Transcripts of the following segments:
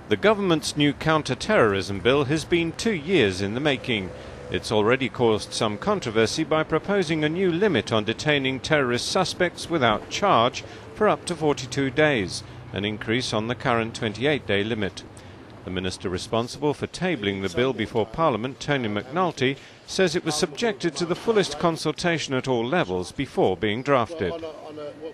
The government's new Counter Terrorism Bill has been 2 years in the making. It's already caused some controversy by proposing a new limit on detaining terrorist suspects without charge for up to 42 days, an increase on the current 28-day limit. The minister responsible for tabling the bill before Parliament, Tony McNulty, says it was subjected to the fullest consultation at all levels before being drafted.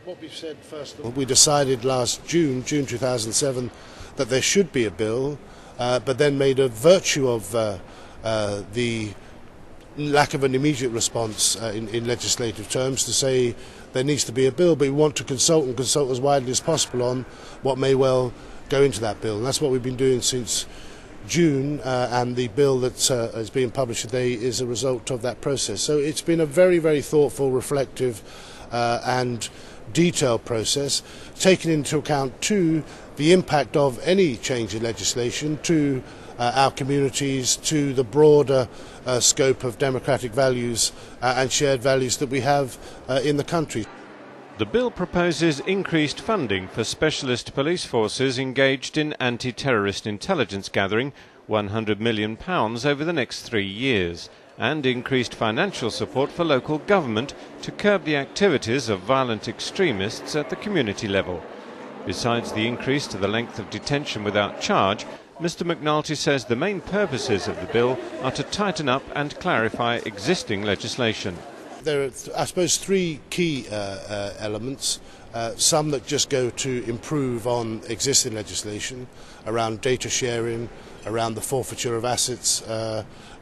What we've said first, we decided last June 2007, that there should be a bill, but then made a virtue of the lack of an immediate response in legislative terms to say there needs to be a bill, but we want to consult and consult as widely as possible on what may well go into that bill. And that's what we've been doing since June, and the bill that is being published today is a result of that process. So it's been a very, very thoughtful, reflective and detailed process, taking into account too the impact of any change in legislation to our communities, to the broader scope of democratic values and shared values that we have in the country. The bill proposes increased funding for specialist police forces engaged in anti-terrorist intelligence gathering, £100 million over the next 3 years, and increased financial support for local government to curb the activities of violent extremists at the community level. Besides the increase to the length of detention without charge, Mr McNulty says the main purposes of the bill are to tighten up and clarify existing legislation. There are, I suppose, three key elements. Some that just go to improve on existing legislation around data sharing, around the forfeiture of assets,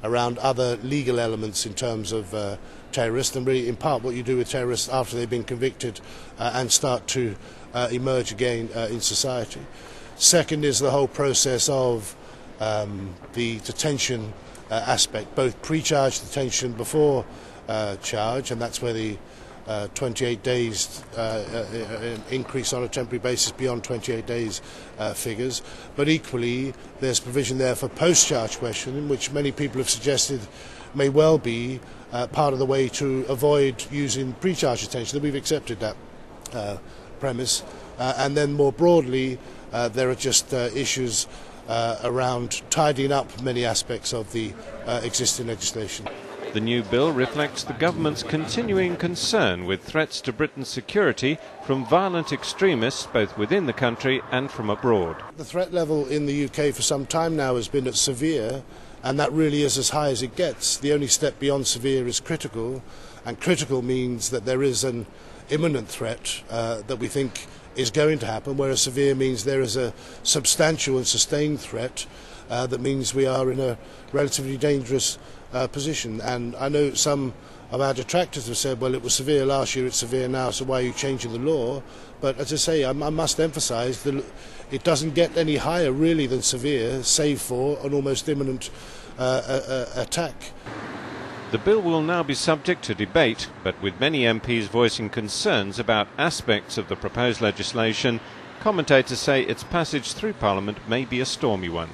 around other legal elements in terms of terrorists, and really in part what you do with terrorists after they've been convicted and start to emerge again in society. Second is the whole process of the detention aspect, both pre-charge detention before charge, and that's where the 28 days increase on a temporary basis beyond 28 days figures, but equally there's provision there for post-charge questioning, which many people have suggested may well be part of the way to avoid using pre-charge detention, that we've accepted that premise. And then more broadly, there are just issues around tidying up many aspects of the existing legislation. The new bill reflects the government's continuing concern with threats to Britain's security from violent extremists both within the country and from abroad. The threat level in the UK for some time now has been at severe, and that really is as high as it gets. The only step beyond severe is critical, and critical means that there is an imminent threat that we think is going to happen, whereas severe means there is a substantial and sustained threat that means we are in a relatively dangerous position. And I know some of our detractors have said, well, it was severe last year, it's severe now, so why are you changing the law? But as I say, I must emphasise that it doesn't get any higher really than severe, save for an almost imminent attack. The bill will now be subject to debate, but with many MPs voicing concerns about aspects of the proposed legislation, commentators say its passage through Parliament may be a stormy one.